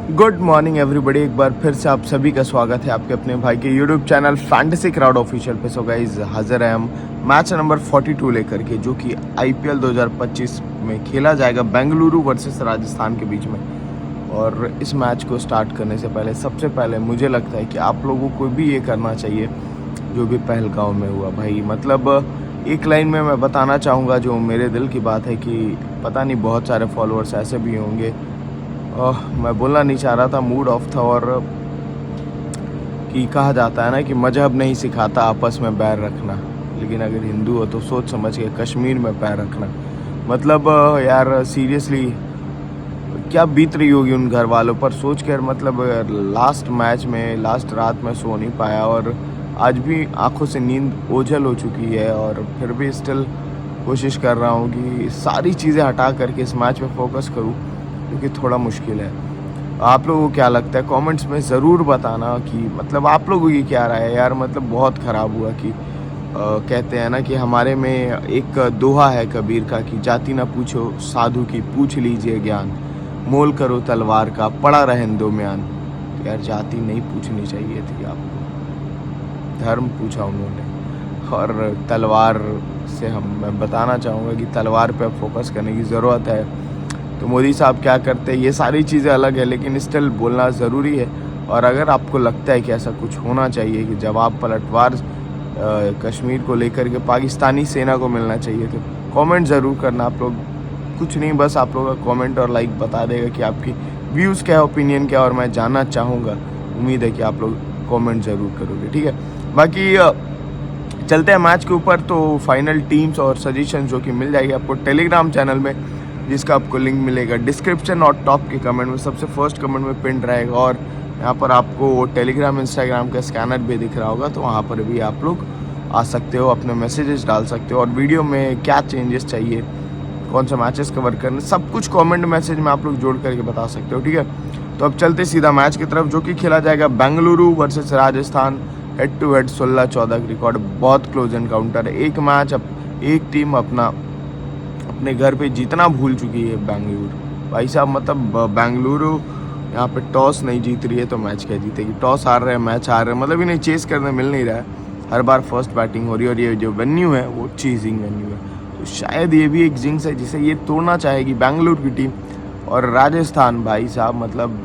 Good morning everybody. एक बार फिर से आप सभी का स्वागत है आपके अपने भाई के YouTube channel fantasy crowd official पे। सो गाइस, हाजिर है हम मैच नंबर 42 लेकर के, जो कि आईपीएल 2025 में खेला जाएगा बेंगलुरु वर्सेस राजस्थान के बीच में। और इस मैच को स्टार्ट करने से पहले सबसे पहले मुझे लगता है कि आप लोगों को भी ये करना चाहिए जो भी पहलगांव में हुआ भाई। मतलब एक लाइन में मैं बताना चाहूँगा जो मेरे दिल की बात है कि पता नहीं बहुत सारे फॉलोअर्स ऐसे भी होंगे, मैं बोलना नहीं चाह रहा था, मूड ऑफ था। और कि कहा जाता है ना कि मजहब नहीं सिखाता आपस में बैर रखना, लेकिन अगर हिंदू हो तो सोच समझ के कश्मीर में पैर रखना। मतलब यार सीरियसली क्या बीत रही होगी उन घर वालों पर सोच कर। मतलब लास्ट मैच में लास्ट रात में सो नहीं पाया और आज भी आंखों से नींद ओझल हो चुकी है, और फिर भी स्टिल कोशिश कर रहा हूँ कि सारी चीज़ें हटा करके इस मैच में फोकस करूँ, क्योंकि थोड़ा मुश्किल है। आप लोगों को क्या लगता है कमेंट्स में ज़रूर बताना कि मतलब आप लोगों की क्या राय है यार। मतलब बहुत ख़राब हुआ कि कहते हैं ना कि हमारे में एक दोहा है कबीर का कि जाति ना पूछो साधु की पूछ लीजिए ज्ञान, मोल करो तलवार का पड़ा रहन दो म्यान। तो यार जाति नहीं पूछनी चाहिए थी आपको, धर्म पूछा उन्होंने। और तलवार से मैं बताना चाहूँगा कि तलवार पे फोकस करने की ज़रूरत है। तो मोदी साहब क्या करते हैं, ये सारी चीज़ें अलग है, लेकिन स्टिल बोलना ज़रूरी है। और अगर आपको लगता है कि ऐसा कुछ होना चाहिए कि जवाब पलटवार कश्मीर को लेकर के पाकिस्तानी सेना को मिलना चाहिए, तो कमेंट ज़रूर करना। आप लोग कुछ नहीं, बस आप लोगों का कमेंट और लाइक बता देगा कि आपकी व्यूज़ क्या है, ओपिनियन क्या, और मैं जानना चाहूँगा। उम्मीद है कि आप लोग कमेंट ज़रूर करोगे, ठीक है। बाकी चलते हैं मैच के ऊपर। तो फाइनल टीम्स और सजेशन जो कि मिल जाएगी आपको टेलीग्राम चैनल में, जिसका आपको लिंक मिलेगा डिस्क्रिप्शन और टॉप के कमेंट में, सबसे फर्स्ट कमेंट में पिन रहेगा। और यहाँ पर आपको टेलीग्राम इंस्टाग्राम का स्कैनर भी दिख रहा होगा, तो वहाँ पर भी आप लोग आ सकते हो, अपने मैसेजेस डाल सकते हो, और वीडियो में क्या चेंजेस चाहिए, कौन सा मैचेस कवर करने, सब कुछ कमेंट मैसेज में आप लोग जोड़ करके बता सकते हो, ठीक है। तो अब चलते सीधा मैच की तरफ, जो कि खेला जाएगा Bengaluru versus Rajasthan. Head to head 16-14 record, बहुत क्लोज एनकाउंटर है। एक मैच अब एक टीम अपने घर पे जीतना भूल चुकी है बेंगलुरु भाई साहब। मतलब बेंगलुरु यहाँ पे टॉस नहीं जीत रही है तो मैच क्या जीतेगी। टॉस हार रहे हैं, मैच हार रहे हैं, मतलब इन्हें चेस करने मिल नहीं रहा है। हर बार फर्स्ट बैटिंग हो रही है, और ये जो वेन्यू है वो चीजिंग वेन्यू है, तो शायद ये भी एक जिंक्स है जिसे ये तोड़ना चाहेगी बेंगलुरु की टीम। और राजस्थान भाई साहब, मतलब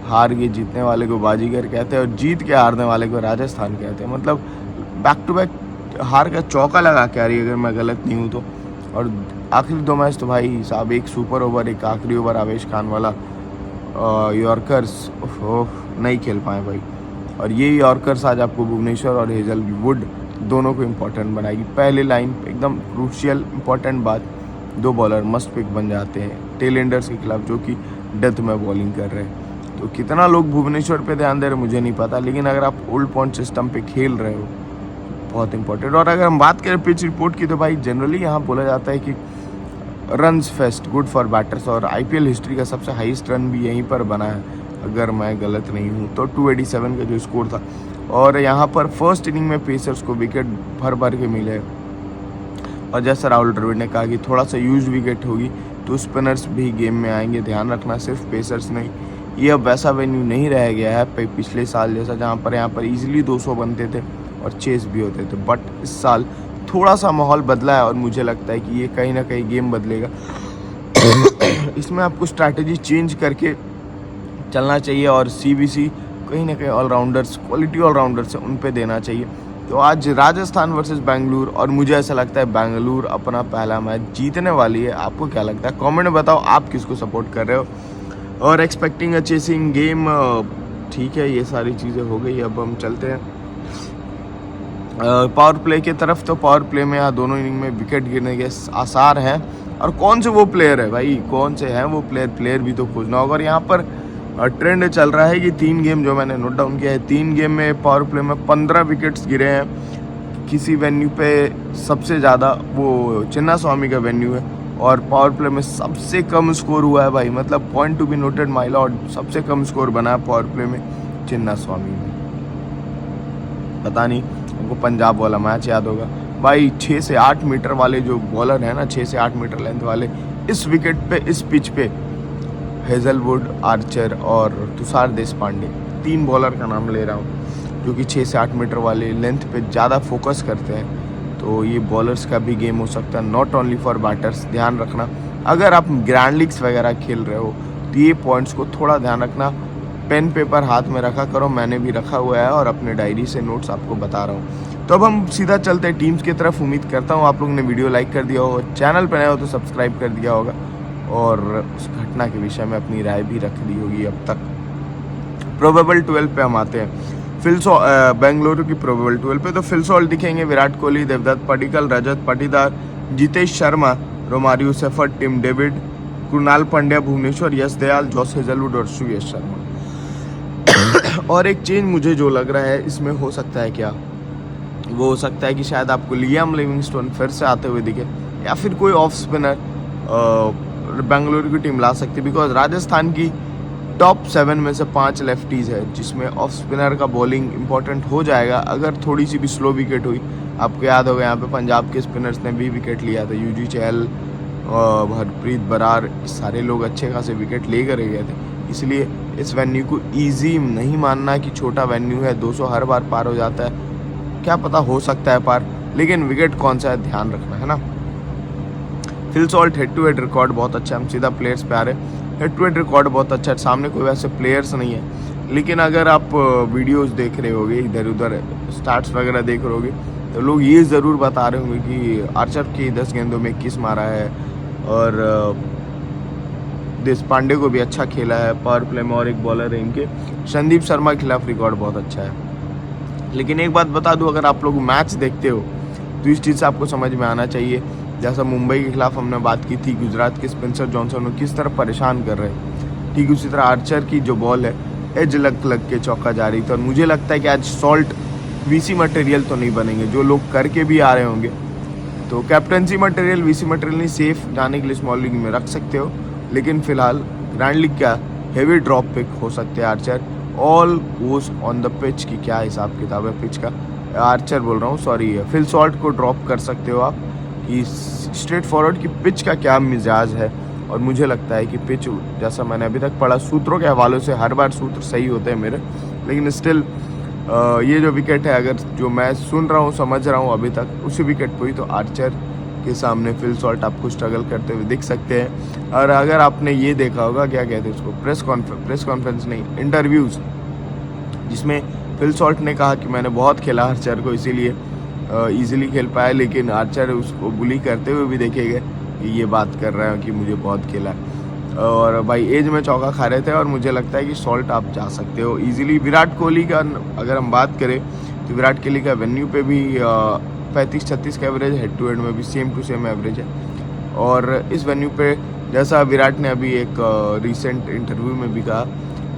हार के जीतने वाले को बाजीगर कहते हैं, और जीत के हारने वाले को राजस्थान कहते हैं। मतलब बैक टू बैक हार का चौका लगा के आ रही है, अगर मैं गलत नहीं हूँ तो। और आखिरी दो मैच तो भाई साहब, एक सुपर ओवर, एक आखिरी ओवर आवेश खान वाला यॉर्कर्स नहीं खेल पाए भाई। और ये यॉर्कर्स आज आपको भुवनेश्वर और हेजलवुड दोनों को इम्पोर्टेंट बनाएगी। पहले लाइन एकदम क्रूशियल इम्पोर्टेंट बात, दो बॉलर मस्ट पिक बन जाते हैं टेलेंडर्स के खिलाफ जो कि डेथ में बॉलिंग कर रहे हैं। तो कितना लोग भुवनेश्वर पे ध्यान दे रहे मुझे नहीं पता, लेकिन अगर आप ओल्ड पॉइंट सिस्टम पे खेल रहे हो बहुत इंपॉर्टेंट। और अगर हम बात करें पिच रिपोर्ट की, तो भाई जनरली यहाँ बोला जाता है कि runs fest good for batters, और आईपीएल हिस्ट्री का सबसे हाईएस्ट रन भी यहीं पर बना है, अगर मैं गलत नहीं हूँ तो 287 का जो स्कोर था। और यहाँ पर फर्स्ट इनिंग में पेसर्स को विकेट भर भर के मिले, और जैसा राहुल द्रविड़ ने कहा कि थोड़ा सा यूज विकेट होगी तो स्पिनर्स भी गेम में आएंगे। ध्यान रखना, सिर्फ पेसर्स नहीं, ये अब वैसा वेन्यू नहीं रह गया है पिछले साल जैसा, जहाँ पर यहाँ पर ईजिली 200 बनते थे और चेस भी होते थे। बट इस साल थोड़ा सा माहौल बदला है, और मुझे लगता है कि ये कहीं ना कहीं गेम बदलेगा। इसमें आपको स्ट्रैटेजी चेंज करके चलना चाहिए, और सीबीसी कहीं ना कहीं ऑलराउंडर्स, क्वालिटी ऑलराउंडर्स है, उन पे देना चाहिए। तो आज राजस्थान वर्सेस बेंगलुरु, और मुझे ऐसा लगता है बेंगलुरु अपना पहला मैच जीतने वाली है। आपको क्या लगता है कमेंट में बताओ, आप किसको सपोर्ट कर रहे हो। और एक्सपेक्टिंग अ चेसिंग गेम, ठीक है, ये सारी चीज़ें हो गई। अब हम चलते हैं पावर प्ले की तरफ। तो पावर प्ले में यहाँ दोनों इनिंग में विकेट गिरने के आसार हैं। और कौन से वो प्लेयर है भाई, कौन से हैं वो प्लेयर भी तो खोजना होगा। और यहाँ पर ट्रेंड चल रहा है कि 3 गेम जो मैंने नोट डाउन किया है, 3 गेम में पावर प्ले में 15 विकेट्स गिरे हैं। किसी वेन्यू पे सबसे ज़्यादा वो चिन्ना स्वामी का वेन्यू है, और पावर प्ले में सबसे कम स्कोर हुआ है भाई। मतलब point to be noted my Lord, सबसे कम स्कोर बना है पावर प्ले में चिन्ना स्वामी में। पता नहीं उनको पंजाब वाला मैच याद होगा भाई, 6 से 8 मीटर वाले जो बॉलर है ना, 6 से 8 मीटर लेंथ वाले, इस विकेट पे, इस पिच पे हेजलवुड, आर्चर और तुषार देशपांडे, 3 बॉलर का नाम ले रहा हूँ जो कि 6 से 8 मीटर वाले लेंथ पे ज़्यादा फोकस करते हैं। तो ये बॉलर्स का भी गेम हो सकता है, नॉट ओनली फॉर बैटर्स। ध्यान रखना अगर आप ग्रैंड लीग्स वगैरह खेल रहे हो तो ये पॉइंट्स को थोड़ा ध्यान रखना, पेन पेपर हाथ में रखा करो, मैंने भी रखा हुआ है और अपने डायरी से नोट्स आपको बता रहा हूँ। तो अब हम सीधा चलते हैं टीम्स की तरफ। उम्मीद करता हूँ आप लोगों ने वीडियो लाइक कर दिया हो, चैनल पर नए हो तो सब्सक्राइब कर दिया होगा और उस घटना के विषय में अपनी राय भी रख दी होगी अब तक। प्रोबेबल 12 पे हम आते हैं। बेंगलुरु की प्रोबेबल 12 पे तो फिल सॉल्ट दिखेंगे, Virat Kohli, Devdutt Padikkal, Rajat Patidar, Jitesh Sharma, Romario Shepherd, Tim David, Krunal Pandya, Bhuvneshwar, Yash Dayal, Josh Hazlewood और श्रेयस शर्मा। और एक चेंज मुझे जो लग रहा है इसमें हो सकता है क्या, वो हो सकता है कि शायद आपको लियाम लिविंगस्टोन फिर से आते हुए दिखे या फिर कोई ऑफ स्पिनर बेंगलुरु की टीम ला सकती है। बिकॉज राजस्थान की टॉप 7 में से 5 लेफ्टीज़ है जिसमें ऑफ स्पिनर का बॉलिंग इंपॉर्टेंट हो जाएगा अगर थोड़ी सी भी स्लो विकेट हुई। आपको याद होगा यहाँ पे पंजाब के स्पिनर्स ने भी विकेट लिया था, यूजी चहल, हरप्रीत बरार, सारे लोग अच्छे खासे विकेट ले कर गए थे। इसलिए इस वेन्यू को ईजी नहीं मानना कि छोटा वेन्यू है, 200 हर बार पार हो जाता है, क्या पता हो सकता है पार, लेकिन विकेट कौन सा है ध्यान रखना है ना। Phil Salt head to head record बहुत अच्छा है, हम सीधा प्लेयर्स पे आ रहे हैं। हेड टू हेड रिकॉर्ड बहुत अच्छा है, सामने कोई वैसे प्लेयर्स नहीं है, लेकिन अगर आप वीडियोस देख रहे होगे, इधर उधर स्टार्ट्स वगैरह देख रहे होगे तो लोग ये ज़रूर बता रहे होंगे कि आर्चर की 10 गेंदों में 21 मारा है और देशपांडे को भी अच्छा खेला है, पावर प्ले में और एक बॉलर है इनके, संदीप शर्मा के खिलाफ रिकॉर्ड बहुत अच्छा है। लेकिन एक बात बता दूं, अगर आप लोग मैच देखते हो तो इस चीज़ से आपको समझ में आना चाहिए, जैसा मुंबई के खिलाफ हमने बात की थी, गुजरात के स्पेंसर जॉनसन को किस तरह परेशान कर रहे हैं, ठीक उसी तरह आर्चर की जो बॉल है एज लग के चौका जा रही थी। और मुझे लगता है कि आज सॉल्ट वीसी मटेरियल तो नहीं बनेंगे, जो लोग करके भी आ रहे होंगे तो कैप्टनसी मटेरियल, वीसी मटेरियल नहीं, सेफ जाने के लिए स्मॉल लीग में रख सकते हो, लेकिन फिलहाल ग्रैंड लीग क्या हेवी ड्रॉप पिक हो सकते हैं Archer. All goes on the pitch की क्या हिसाब किताब है पिच का, आर्चर बोल रहा हूँ सॉरी, फिल सॉल्ट को ड्रॉप कर सकते हो आप कि स्ट्रेट फॉरवर्ड की पिच का क्या मिजाज है। और मुझे लगता है कि पिच, जैसा मैंने अभी तक पढ़ा सूत्रों के हवाले से, हर बार सूत्र सही होते हैं मेरे, लेकिन स्टिल ये जो विकेट है अगर जो मैं सुन रहा हूँ समझ रहा हूँ अभी तक, उसी विकेट पर ही तो आर्चर के सामने फिल सॉल्ट आपको स्ट्रगल करते हुए दिख सकते हैं। और अगर आपने ये देखा होगा, क्या कहते हैं उसको, प्रेस कॉन्फ्रेंस नहीं, इंटरव्यूज़, जिसमें फिल सॉल्ट ने कहा कि मैंने बहुत खेला आर्चर को, इसीलिए इजीली खेल पाया, लेकिन आर्चर उसको बुली करते हुए भी देखे गए कि ये बात कर रहे हैं कि मुझे बहुत खेला है। और भाई एज में चौका खा रहे थे और मुझे लगता है कि सॉल्ट आप जा सकते हो इजीली। विराट कोहली का अगर हम बात करें तो विराट कोहली का वेन्यू पे भी 35-36 का एवरेज, हेड टू हेड में भी सेम टू सेम एवरेज है। और इस वेन्यू पे जैसा विराट ने अभी एक रिसेंट इंटरव्यू में भी कहा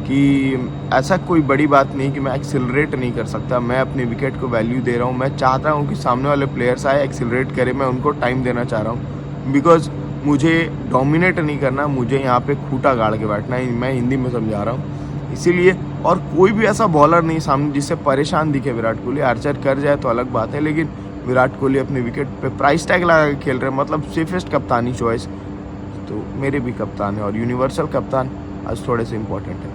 कि ऐसा कोई बड़ी बात नहीं कि मैं एक्सिलरेट नहीं कर सकता, मैं अपने विकेट को वैल्यू दे रहा हूँ, मैं चाहता हूँ कि सामने वाले प्लेयर्स आए एक्सिलरेट करें, मैं उनको टाइम देना चाह रहा हूँ, बिकॉज मुझे डोमिनेट नहीं करना, मुझे यहाँ पे खूंटा गाड़ के बैठना है, मैं हिंदी में समझा रहा हूँ इसीलिए। और कोई भी ऐसा बॉलर नहीं सामने जिससे परेशान दिखे विराट कोहली, आर्चर कर जाए तो अलग बात है, लेकिन विराट कोहली अपने विकेट पे प्राइस टैग लगा के खेल रहे हैं, मतलब सेफेस्ट कप्तानी चॉइस तो मेरे भी कप्तान है और यूनिवर्सल कप्तान आज थोड़े से इंपॉर्टेंट है,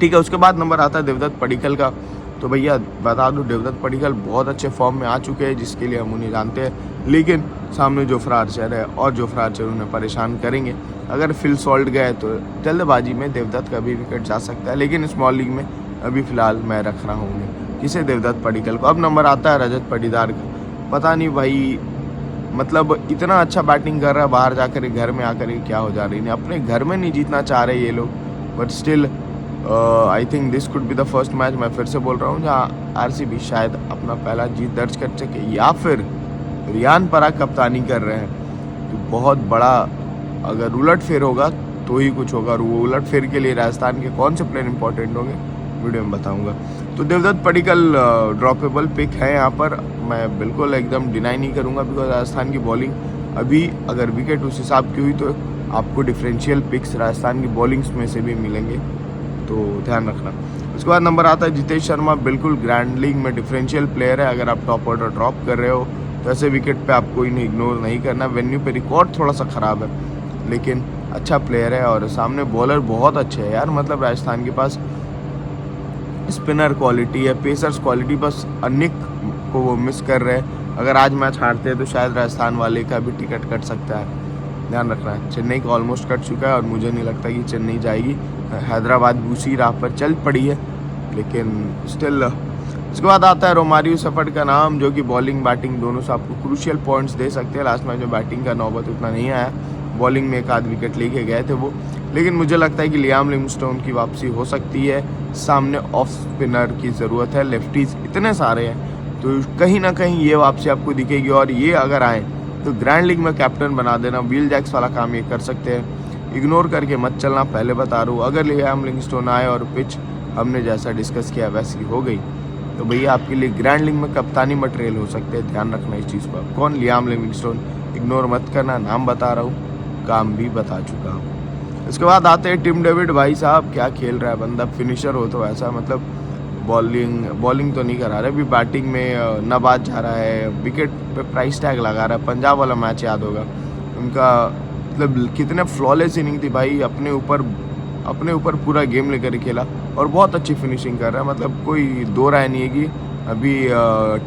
ठीक है। उसके बाद नंबर आता है देवदत्त पडिक्कल का। तो भैया बता दूं, देवदत्त पडिक्कल बहुत अच्छे फॉर्म में आ चुके हैं, जिसके लिए हम उन्हें जानते हैं, लेकिन सामने जोफ्रा आर्चर है और जोफ्रा आर्चर उन्हें परेशान करेंगे। अगर फिल सॉल्ट गए तो जल्दबाजी में देवदत्त का भी विकेट जा सकता है, लेकिन स्मॉल लीग में अभी फिलहाल मैं रख रहा हूँ उन्हें, किसे, देवदत्त पडिक्कल को। अब नंबर आता है रजत पाटीदार का। पता नहीं भाई, मतलब इतना अच्छा बैटिंग कर रहा है, बाहर जाकर घर में आकर क्या हो जा रही है, अपने घर में नहीं जीतना चाह रहे ये लोग, but still I think this could be the first match, मैं फिर से बोल रहा हूँ, जहाँ आरसीबी शायद अपना पहला जीत दर्ज कर सके, या फिर रियान पराग कप्तानी कर रहे हैं तो बहुत बड़ा, अगर उलट फेर होगा तो ही कुछ होगा। और वो उलट फेर के लिए राजस्थान के कौन से प्लेयर इंपॉर्टेंट होंगे वीडियो में बताऊंगा। तो देवदत्त पडिक्कल ड्रॉपेबल पिक है यहाँ पर, मैं बिल्कुल एकदम डिनाई नहीं करूँगा, बिकॉज राजस्थान की बॉलिंग अभी अगर विकेट उस हिसाब की हुई तो आपको डिफरेंशियल पिक्स राजस्थान की बॉलिंग्स में से भी मिलेंगे, तो ध्यान रखना। उसके बाद नंबर आता है जितेश शर्मा, बिल्कुल ग्रैंड लीग में डिफरेंशियल प्लेयर है। अगर आप टॉप ऑर्डर ड्रॉप कर रहे हो तो ऐसे विकेट पे आपको इन्हें इग्नोर नहीं करना। वेन्यू पे रिकॉर्ड थोड़ा सा ख़राब है, लेकिन अच्छा प्लेयर है और सामने बॉलर बहुत अच्छे है यार। मतलब राजस्थान के पास स्पिनर क्वालिटी है, पेसर्स क्वालिटी, बस अनिक को वो मिस कर रहे हैं। अगर आज मैच हारते हैं तो शायद राजस्थान वाले का भी टिकट कट सकता है, ध्यान रखना है। चेन्नई का ऑलमोस्ट कट चुका है और मुझे नहीं लगता कि चेन्नई जाएगी। हैदराबाद भी उसी राह पर चल पड़ी है, लेकिन स्टिल। इसके बाद आता है रोमारियो सेफर्ड का नाम, जो कि बॉलिंग बैटिंग दोनों से आपको क्रूशियल पॉइंट्स दे सकते हैं। लास्ट मैच में बैटिंग का नौबत उतना नहीं आया, बॉलिंग में एक आध विकेट लेके गए थे वो, लेकिन मुझे लगता है कि लियाम लिविंगस्टोन की वापसी हो सकती है। सामने ऑफ स्पिनर की ज़रूरत है, लेफ्टीज इतने सारे हैं, तो कहीं ना कहीं ये वापसी आपको दिखेगी। और ये अगर आए तो ग्रैंड लीग में कैप्टन बना देना, विल जैक्स वाला काम ये कर सकते हैं। इग्नोर करके मत चलना, पहले बता रहा हूँ। अगर लियाम लिविंगस्टोन आए और पिच हमने जैसा डिस्कस किया वैसी हो गई, तो भैया आपके लिए ग्रैंड लीग में कप्तानी मटेरियल हो सकते हैं। ध्यान रखना इस चीज़ पर। कौन? Liam Livingstone. इग्नोर मत करना, नाम बता रहा हूँ, काम भी बता चुका हूँ। इसके बाद आते हैं टिम डेविड। भाई साहब क्या खेल रहा है बंदा, फिनिशर हो तो ऐसा, मतलब बॉलिंग तो नहीं करा रहा है अभी, बैटिंग में नाबाद जा रहा है, विकेट पे प्राइस टैग लगा रहा है। पंजाब वाला मैच याद होगा उनका, मतलब कितने फ्लॉलेस इनिंग थी भाई, अपने ऊपर पूरा गेम लेकर खेला और बहुत अच्छी फिनिशिंग कर रहा है। मतलब कोई दो राय नहीं है कि अभी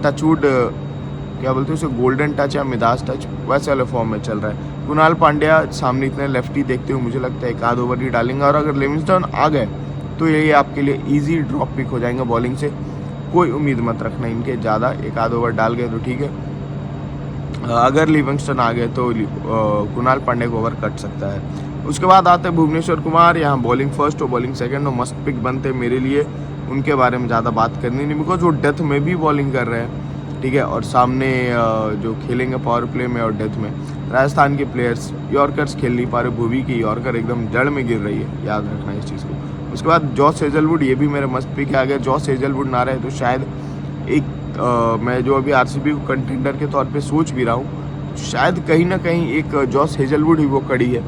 टचवुड क्या बोलते हैं उसे, गोल्डन टच या मिदास टच, वैसे वाले फॉर्म में चल रहा है। कुणाल पांड्या सामने इतने लेफ्टी देखते हुए मुझे लगता है एक आध ओवर ही डालेंगे, और अगर लिविंगस्टोन आ गए तो ये आपके लिए इजी ड्रॉप पिक हो जाएंगे बॉलिंग से। कोई उम्मीद मत रखना इनके ज़्यादा, एक आध ओवर डाल गए तो ठीक है। अगर लिविंगस्टन आ गए तो कुणाल पांड्या को ओवर कट सकता है। उसके बाद आते हैं भुवनेश्वर कुमार। यहाँ बॉलिंग फर्स्ट और बॉलिंग सेकंड और मस्ट पिक बनते मेरे लिए, उनके बारे में ज़्यादा बात करनी नहीं, बिकॉज वो डेथ में भी बॉलिंग कर रहे हैं, ठीक है। और सामने जो खेलेंगे पावर प्ले में और डेथ में, राजस्थान के प्लेयर्स यॉर्कर्स खेल नहीं पा रहे। भुवी की यॉर्कर एकदम जड़ में गिर रही है, याद रखना इस चीज़ को। उसके बाद जॉस हेजलवुड, ये भी मेरे मस्त पिक है। अगर जॉस हेजलवुड ना रहे तो शायद मैं जो अभी आरसीबी को कंटेंडर के तौर पे सोच भी रहा हूँ, शायद कहीं ना कहीं एक जॉस हेजलवुड ही वो कड़ी है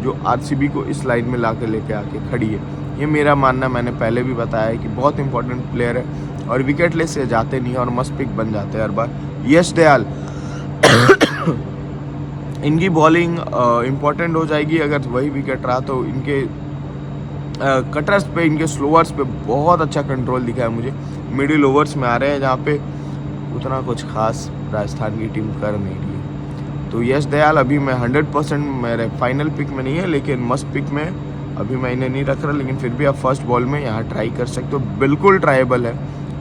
जो आरसीबी को इस लाइन में ला के लेके आके खड़ी है। ये मेरा मानना, मैंने पहले भी बताया है कि बहुत इंपॉर्टेंट प्लेयर है और विकेट लेस से जाते नहीं और मस्त पिक बन जाते हैं हर बार। यश दयाल इनकी बॉलिंग इंपॉर्टेंट हो जाएगी अगर वही विकेट रहा तो। इनके कटर्स पे, इनके स्लोअर्स पे बहुत अच्छा कंट्रोल दिखा है मुझे। मिडिल ओवर्स में आ रहे हैं जहाँ पे उतना कुछ खास राजस्थान की टीम कर नहीं रही है। तो यश दयाल अभी मैं 100% मेरे फाइनल पिक में नहीं है, लेकिन मस्ट पिक में अभी मैं इन्हें नहीं रख रहा, लेकिन फिर भी आप फर्स्ट बॉल में यहाँ ट्राई कर सकते हो, बिल्कुल ट्राइबल है।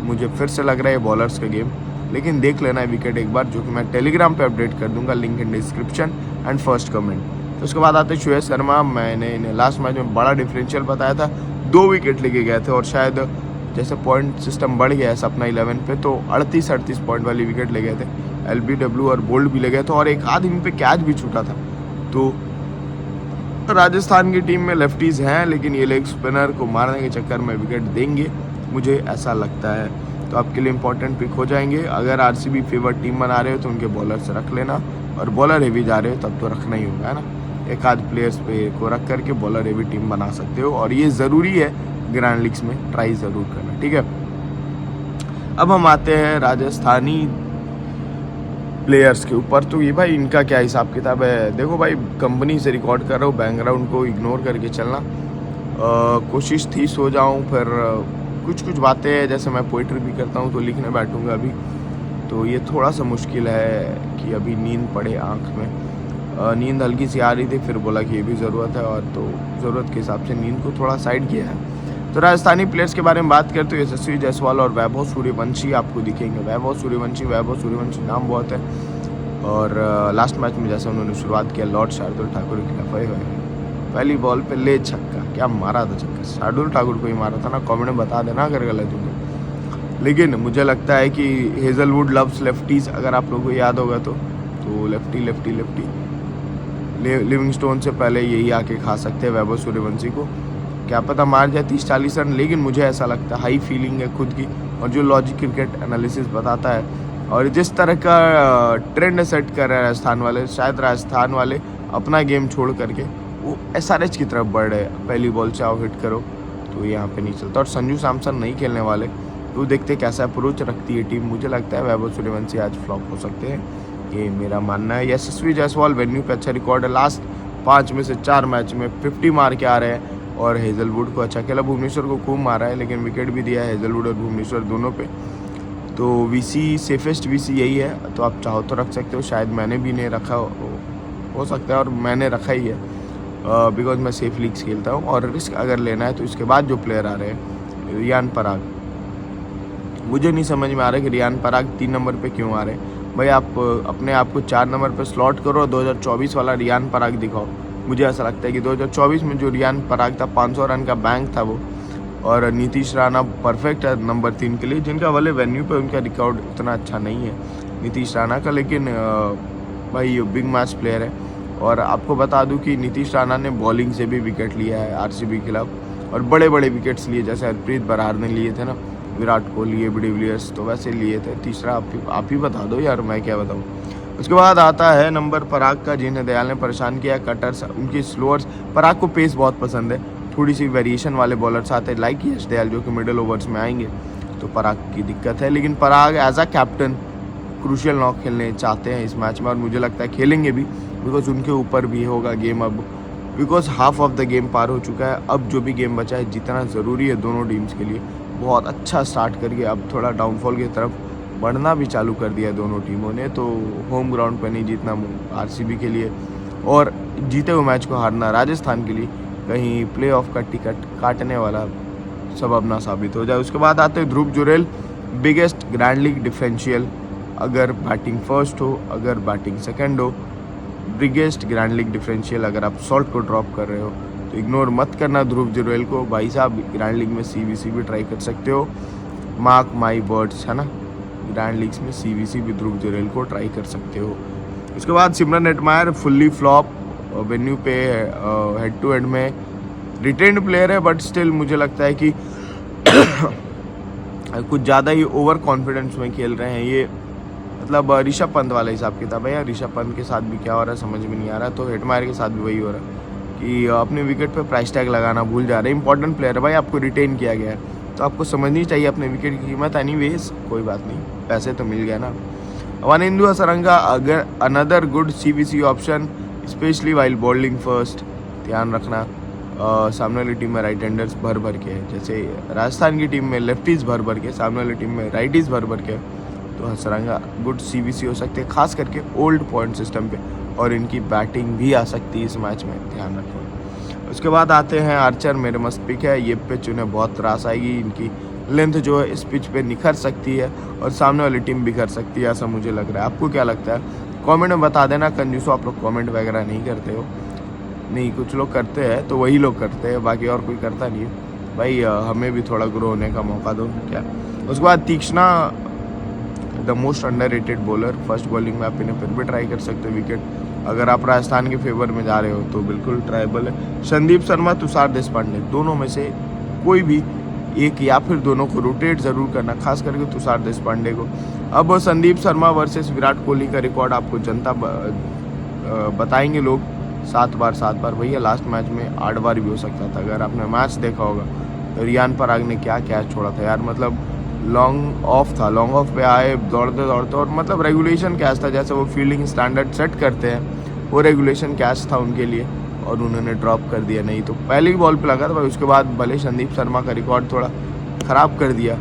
मुझे फिर से लग रहा है बॉलर्स का गेम, लेकिन देख लेना है विकेट एक बार, जो कि मैं टेलीग्राम पे अपडेट कर दूंगा, link in description and first comment. तो उसके बाद आते श्रेयस शर्मा। मैंने इन्हें लास्ट मैच में बड़ा डिफरेंशियल बताया था, 2 विकेट लेके गए थे और शायद जैसे पॉइंट सिस्टम बढ़ गया है सपना 11 पे, तो 38 पॉइंट वाली विकेट ले गए थे। LBW और बोल्ड भी ले गए थे और एक आध इन पे कैच भी छूटा था। तो राजस्थान की टीम में लेफ्टीज हैं, लेकिन ये लेग स्पिनर को मारने के चक्कर में विकेट देंगे, मुझे ऐसा लगता है। तो आपके लिए इंपॉर्टेंट पिक हो जाएंगे। अगर आरसीबी फेवर टीम बना रहे हो तो उनके बॉलर्स रख लेना, और बॉलर हेवी जा रहे हो तब तो रखना ही होगा, है ना। एक आध प्लेयर्स पे को रख करके बॉलर हेवी टीम बना सकते हो, और ये ज़रूरी है ग्रैंड लीग्स में, ट्राई ज़रूर करना, ठीक है। अब हम आते हैं राजस्थानी प्लेयर्स के ऊपर। तो ये भाई इनका क्या हिसाब किताब है, देखो भाई कंपनी से रिकॉर्ड कर रहा हूँ, बैकग्राउंड को इग्नोर करके चलना। कोशिश थी सो जाऊँ, फिर कुछ बातें हैं, जैसे मैं पोइट्री भी करता हूँ तो लिखने बैठूँगा अभी, तो ये थोड़ा सा मुश्किल है कि अभी नींद पड़े आँख में। नींद हल्की सी आ रही थी, फिर बोला कि ये भी ज़रूरत है, और तो ज़रूरत के हिसाब से नींद को थोड़ा साइड किया है। तो राजस्थानी प्लेयर्स के बारे में बात करते हुए यशस्वी जायसवाल और वैभव सूर्यवंशी आपको दिखेंगे। वैभव सूर्यवंशी नाम बहुत है, और लास्ट मैच में जैसे उन्होंने शुरुआत किया लॉर्ड शार्दुल ठाकुर के खिलाफ, पहली बॉल पे ले छक्का, क्या मारा था छक्का, शार्दुल ठाकुर को ही मारा था ना, कमेंट में बता देना अगर गलत होगा। लेकिन मुझे लगता है कि हेजलवुड लव्स लेफ्टीज, अगर आप लोगों को याद होगा तो लेफ्टी लिविंगस्टोन से पहले यही आके खा सकते हैं वैभव सूर्यवंशी को, क्या पता मार जाए 30-40 रन, लेकिन मुझे ऐसा लगता है, हाई फीलिंग है खुद की, और जो लॉजिक क्रिकेट एनालिसिस बताता है और जिस तरह का ट्रेंड सेट कर रहे हैं राजस्थान वाले, शायद राजस्थान वाले अपना गेम छोड़ करके वो SRH की तरफ बढ़ रहे हैं। पहली बॉल चाहो हिट करो, तो यहाँ पे नहीं चलता, और संजू सैमसन नहीं खेलने वाले, तो देखते कैसा अप्रोच रखती है टीम। मुझे लगता है वैभव सूर्यवंशी आज फ्लॉप हो सकते हैं, ये मेरा मानना है। यशस्वी जायसवाल वेन्यू पे अच्छा रिकॉर्ड है, लास्ट 5 में से 4 मैच में 50 मार के आ रहे हैं। और हेजलवुड को अच्छा खेला, भुवनेश्वर को खूब मारा है, लेकिन विकेट भी दिया है हेजलवुड और भुवनेश्वर दोनों पे। तो वीसी सेफेस्ट वीसी यही है, तो आप चाहो तो रख सकते हो। शायद मैंने भी नहीं रखा हो सकता है, और मैंने रखा ही है बिकॉज मैं सेफ लीग्स खेलता हूँ। और रिस्क अगर लेना है तो इसके बाद जो प्लेयर आ रहे हैं, रियान पराग, मुझे नहीं समझ में आ रहा है कि रियान पराग 3 नंबर पे क्यों आ रहे हैं। भाई आप अपने आप को 4 नंबर पे स्लॉट करो, 2024 वाला रियान पराग दिखाओ। मुझे ऐसा लगता है कि 2024 में जो रियान पराग था 500 रन का बैंक था वो, और नीतीश राणा परफेक्ट है नंबर 3 के लिए, जिनका वाले वेन्यू पे उनका रिकॉर्ड इतना अच्छा नहीं है नीतीश राणा का, लेकिन भाई बिग मैच प्लेयर है। और आपको बता दूं कि नीतीश राणा ने बॉलिंग से भी विकेट लिया है आरसीबी के खिलाफ, और बड़े बड़े विकेट्स लिए, जैसे हरप्रीत बरार ने लिए थे ना, विराट कोहली, एबी डिविलियर्स, तो वैसे लिए थे। तीसरा आप ही बता दो यार, मैं क्या बताऊँ। उसके बाद आता है नंबर पराग का, जिन्हें दयाल ने परेशान किया। कटर्स, उनकी स्लोअर्स, पराग को पेस बहुत पसंद है, थोड़ी सी वेरिएशन वाले बॉलर्स आते हैं लाइक यश दयाल जो कि मिडिल ओवर्स में आएंगे, तो पराग की दिक्कत है। लेकिन Parag as a captain crucial knock खेलने चाहते हैं इस मैच में, और मुझे लगता है खेलेंगे भी, बिकॉज उनके ऊपर भी होगा गेम अब, because half of the game पार हो चुका है। अब जो भी गेम बचा है जीतना ज़रूरी है दोनों टीम्स के लिए। बहुत अच्छा स्टार्ट करके अब थोड़ा डाउनफॉल की तरफ बढ़ना भी चालू कर दिया है दोनों टीमों ने, तो होम ग्राउंड पर नहीं जीतना आरसीबी के लिए, और जीते हुए मैच को हारना राजस्थान के लिए कहीं प्लेऑफ का टिकट काटने वाला सबब ना साबित हो जाए। उसके बाद आते हैं Dhruv Jurel, biggest grand league differential, अगर बैटिंग फर्स्ट हो, अगर बैटिंग सेकंड हो, बिगेस्ट ग्रैंड लीग डिफरेंशियल। अगर आप सॉल्ट को ड्रॉप कर रहे हो तो इग्नोर मत करना ध्रुव जुरेल को, भाई साहब ग्रैंड लीग में सीवीसी भी ट्राई कर सकते हो, मार्क माई वर्ड्स, है ना, ग्रैंड लीग्स में सीवीसी भी ध्रुव जुरेल को ट्राई कर सकते हो। उसके बाद सिमरन नेटमायर, फुल्ली फ्लॉप वेन्यू पे, हेड टू हेड में रिटेन्ड प्लेयर है, बट स्टिल मुझे लगता है कि कुछ ज़्यादा ही ओवर कॉन्फिडेंस में खेल रहे हैं ये, मतलब ऋषभ पंत वाला हिसाब किताब है यार। ऋषभ पंत के साथ भी क्या हो रहा है समझ में नहीं आ रहा, तो हेटमायर के साथ भी वही हो रहा है कि अपने विकेट पे प्राइस टैग लगाना भूल जा रहे हैं। इंपॉर्टेंट प्लेयर है भाई, आपको रिटेन किया गया है तो आपको समझनी चाहिए अपने विकेट की कीमत। एनीवेज कोई बात नहीं, पैसे तो मिल गया ना। वनिंदु हसरंगा, अगर another good CVC option specially while bowling first. ध्यान रखना सामने वाली टीम में राइट हैंडर्स भर भर के है, जैसे राजस्थान की टीम में लेफ्टीज भर भर के, सामने वाली टीम में राइटीज भर भर के, तो हसरंगा गुड सीवीसी हो सकते हैं, खास करके ओल्ड पॉइंट सिस्टम पे, और इनकी बैटिंग भी आ सकती है इस मैच में, ध्यान रखें। उसके बाद आते हैं आर्चर, मेरे मस्त पिक है, ये पिच उन्हें बहुत त्रास आएगी, इनकी लेंथ जो है इस पिच पे निखर सकती है और सामने वाली टीम बिखर सकती है, ऐसा मुझे लग रहा है। आपको क्या लगता है कमेंट में बता देना। कंजूसो आप लोग कमेंट वगैरह नहीं करते हो, नहीं कुछ लोग करते हैं तो वही लोग करते हैं, बाकी और कोई करता नहीं है भाई। हमें भी थोड़ा ग्रो होने का मौका दो क्या। उसके बाद तीक्ष्णा, the most underrated bowler, first bowling में आप इन्हें फिर भी ट्राई कर सकते हो विकेट, अगर आप राजस्थान के फेवर में जा रहे हो तो बिल्कुल ट्राइबल है। संदीप शर्मा, तुषार देशपांडे, दोनों में से कोई भी एक या फिर दोनों को रोटेट ज़रूर करना, खास करके तुषार देशपांडे को। अब संदीप शर्मा वर्सेस विराट कोहली का रिकॉर्ड आपको जनता बताएंगे लोग 7 बार, भैया लास्ट मैच में 8 बार भी हो सकता था। अगर आपने मैच देखा होगा तो रियान पराग ने क्या कैच छोड़ा था यार, मतलब लॉन्ग ऑफ था, लॉन्ग ऑफ पे आए दौड़ते दौड़ते, और मतलब रेगुलेशन कैच था, जैसे वो फील्डिंग स्टैंडर्ड सेट करते हैं वो रेगुलेशन कैच था उनके लिए, और उन्होंने ड्रॉप कर दिया। नहीं तो पहली बॉल पे लगा था भाई, उसके बाद भले संदीप शर्मा का रिकॉर्ड थोड़ा ख़राब कर दिया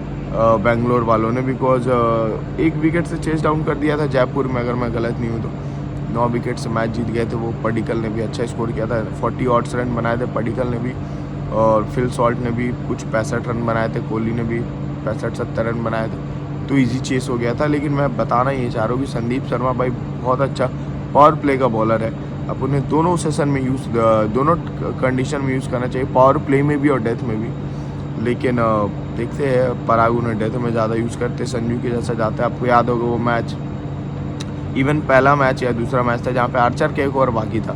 बेंगलोर वालों ने, बिकॉज 1 विकेट से चेस डाउन कर दिया था जयपुर में, अगर मैं गलत नहीं हूँ तो 9 विकेट से मैच जीत गए थे वो। पडिक्कल ने भी अच्छा स्कोर किया था, 40 ऑड्स रन बनाए थे पडिक्कल ने भी, और फिल सॉल्ट ने भी कुछ 65 रन बनाए थे, कोहली ने भी 65-70 रन बनाए थे, तो इजी चेस हो गया था। लेकिन मैं बताना ये चाह रहा हूँ कि संदीप शर्मा भाई बहुत अच्छा पावर प्ले का बॉलर है, अब उन्हें दोनों सेशन में दोनों कंडीशन में यूज़ करना चाहिए, पावर प्ले में भी और डेथ में भी। लेकिन देखते हैं, पराग उन्हें डेथ में ज़्यादा यूज़ करते, संजू के जैसा जाता है। आपको याद होगा वो मैच, इवन पहला मैच या दूसरा मैच था जहाँ पे आर्चर के एक और बाकी था,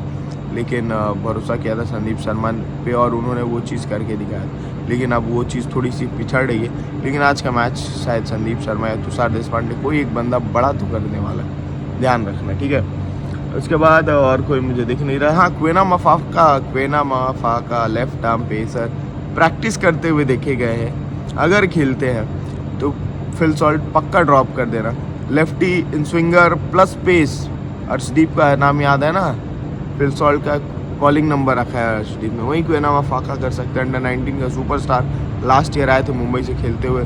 लेकिन भरोसा किया था संदीप शर्मा पे और उन्होंने वो चीज़ करके दिखाया, लेकिन अब वो चीज़ थोड़ी सी पिछड़ रही है। लेकिन आज का मैच शायद संदीप शर्मा या तुषार देशपांडे कोई एक बंदा बड़ा तो करने वाला है, ध्यान रखना, ठीक है। उसके बाद और कोई मुझे दिख नहीं रहा। हाँ, Kwena Maphaka left arm pacer practice करते हुए देखे गए हैं, अगर खेलते हैं तो फिल सॉल्ट पक्का ड्रॉप कर देना। लेफ्टी इन स्विंगर प्लस पेस, अर्शदीप का नाम याद है ना, फिल सॉल्ट का कॉलिंग नंबर रखा है अर्शदीप ने। वहीं क्वेना फाका कर सकते हैं, अंडर 19 का सुपरस्टार, लास्ट ईयर आए थे मुंबई से खेलते हुए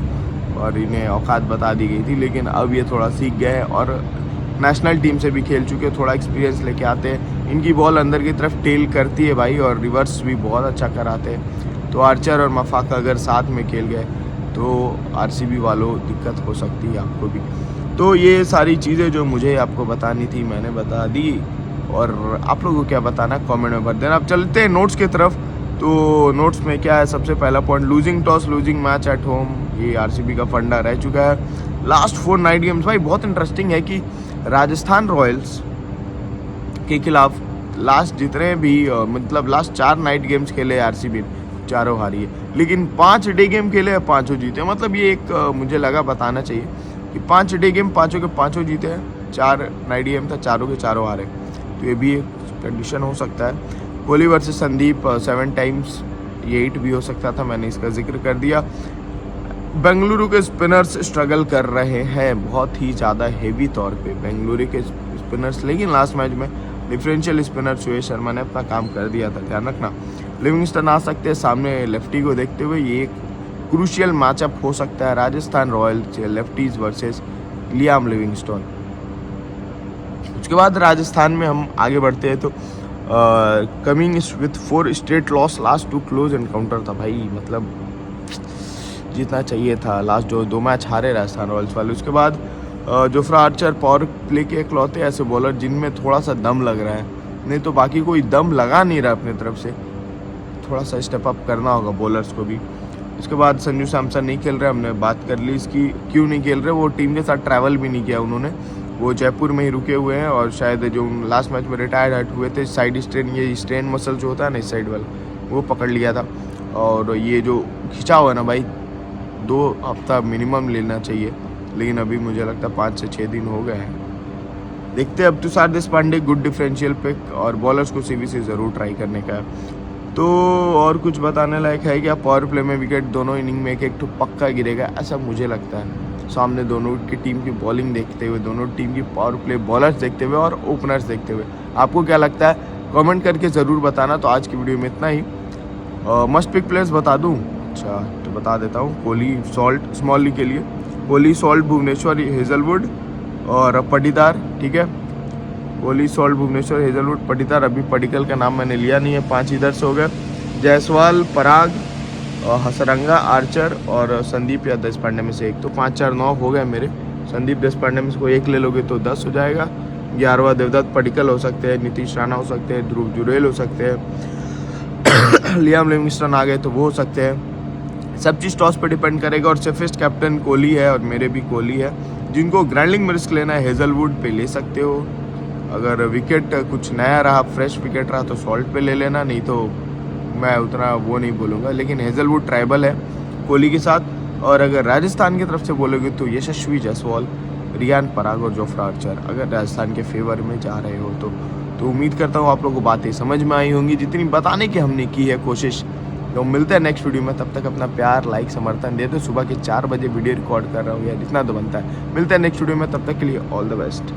और इन्हें औकात बता दी गई थी, लेकिन अब ये थोड़ा सीख गए हैं और नेशनल टीम से भी खेल चुके, थोड़ा एक्सपीरियंस लेके आते हैं। इनकी बॉल अंदर की तरफ टेल करती है भाई और रिवर्स भी बहुत अच्छा कराते हैं। तो आर्चर और मफाका अगर साथ में खेल गए तो आरसीबी वालों दिक्कत हो सकती है आपको भी। तो ये सारी चीज़ें जो मुझे आपको बतानी थी मैंने बता दी, और आप लोगों को क्या बताना कमेंट में भर देना। अब चलते हैं नोट्स की तरफ। तो नोट्स में क्या है, सबसे पहला point, losing toss losing match at home, ये आरसीबी का फंडा रह चुका है। लास्ट 4 नाइट गेम्स भाई बहुत इंटरेस्टिंग है कि राजस्थान रॉयल्स के खिलाफ लास्ट जितने भी मतलब लास्ट 4 नाइट गेम्स खेले आरसीबी चारों हारी है, लेकिन 5 डे गेम खेले हैं 5 जीते। मतलब ये एक मुझे लगा बताना चाहिए कि 5 डे गेम 5 के 5 जीते हैं, 4 नाइट गेम था 4 के 4 हारे। तो ये भी एक कंडीशन हो सकता है। कोहली वर्सेस संदीप 7 टाइम्स, ये 8 भी हो सकता था, मैंने इसका जिक्र कर दिया। बेंगलुरु के स्पिनर्स स्ट्रगल कर रहे हैं बहुत ही ज़्यादा हेवी तौर पे बेंगलुरु के स्पिनर्स, लेकिन लास्ट मैच में डिफरेंशियल स्पिनर सुरेश शर्मा ने अपना काम कर दिया था, ध्यान रखना। लिविंगस्टन आ सकते हैं सामने लेफ्टी को देखते हुए, ये एक क्रूशियल मैचअप हो सकता है Rajasthan Royals lefties versus Liam Livingstone. उसके बाद राजस्थान में हम आगे बढ़ते हैं तो coming with 4 straight loss, last 2 close encounter था भाई, मतलब जीतना चाहिए था। लास्ट जो 2 मैच हारे राजस्थान रॉयल्स वाले। उसके बाद जोफ्रा आर्चर पावर प्ले के इकलौते ऐसे बॉलर जिनमें थोड़ा सा दम लग रहा है, नहीं तो बाकी कोई दम लगा नहीं रहा अपनी तरफ से, थोड़ा सा स्टेप अप करना होगा बॉलर्स को भी। उसके बाद संजू सैमसन नहीं खेल रहे, हमने बात कर ली इसकी क्यों नहीं खेल रहे, वो टीम के साथ ट्रैवल भी नहीं किया उन्होंने, वो जयपुर में ही रुके हुए हैं और शायद जो लास्ट मैच में रिटायर्ड हट हुए थे साइड स्ट्रेन, ये स्ट्रेन मसल जो होता है ना इस साइड वाला, वो पकड़ लिया था। और ये जो खिंचा हुआ है ना भाई 2 हफ्ता मिनिमम लेना चाहिए, लेकिन अभी मुझे लगता है 5 से 6 दिन हो गए हैं। देखते हैं। अब Tushar Deshpande good differential pick और बॉलर्स को सीबीसी ज़रूर ट्राई करने का है। तो और कुछ बताने लायक है क्या, पावर प्ले में विकेट दोनों इनिंग में एक तो पक्का गिरेगा ऐसा मुझे लगता है। सामने दोनों की टीम की बॉलिंग देखते हुए, दोनों टीम की पावर प्ले बॉलर्स देखते हुए और ओपनर्स देखते हुए आपको क्या लगता है कमेंट करके ज़रूर बताना। तो आज की वीडियो में इतना ही। मस्ट पिक प्लेयर्स बता दूँ, अच्छा तो बता देता हूँ। कोहली सॉल्ट स्मॉल लीग के लिए कोहली सॉल्ट भुवनेश्वर हेजलवुड और पटीदार, ठीक है। कोहली सॉल्ट भुवनेश्वर हेजलवुड पटीदार, अभी पडिक्कल का नाम मैंने लिया नहीं है, 5 इधर से हो गए। जायसवाल पराग हसरंगा आर्चर और संदीप या देशपांडे में से एक, तो 5 4 9 हो गए मेरे। संदीप देशपांडे में से कोई एक ले लोगे तो 10 हो जाएगा। 11वां देवदत्त पडिक्कल हो सकते हैं, नीतीश राणा हो सकते हैं, ध्रुव जुरेल हो सकते हैं, लियाम लिविंगस्टन आ गए तो वो हो सकते हैं। सब चीज़ टॉस पे डिपेंड करेगा और सेफेस्ट कैप्टन कोहली है और मेरे भी कोहली है। जिनको ग्राइंडिंग में रिस्क लेना है हेजलवुड पे ले सकते हो, अगर विकेट कुछ नया रहा फ्रेश विकेट रहा तो सॉल्ट पे ले लेना, नहीं तो मैं उतना वो नहीं बोलूँगा। लेकिन हेजलवुड ट्राइबल है कोहली के साथ। और अगर राजस्थान की तरफ से बोलोगे तो यशस्वी जायसवाल, रियान पराग और जोफ्रा आर्चर, अगर राजस्थान के फेवर में जा रहे हो तो उम्मीद करता हूँ आप लोगों को बातें समझ में आई होंगी जितनी बताने की हमने की है कोशिश। तो मिलते हैं नेक्स्ट वीडियो में, तब तक अपना प्यार लाइक समर्थन दे दो। सुबह के 4 बजे वीडियो रिकॉर्ड कर रहा हूँ यार, इतना तो बनता है। मिलते हैं नेक्स्ट वीडियो में, तब तक के लिए ऑल द बेस्ट।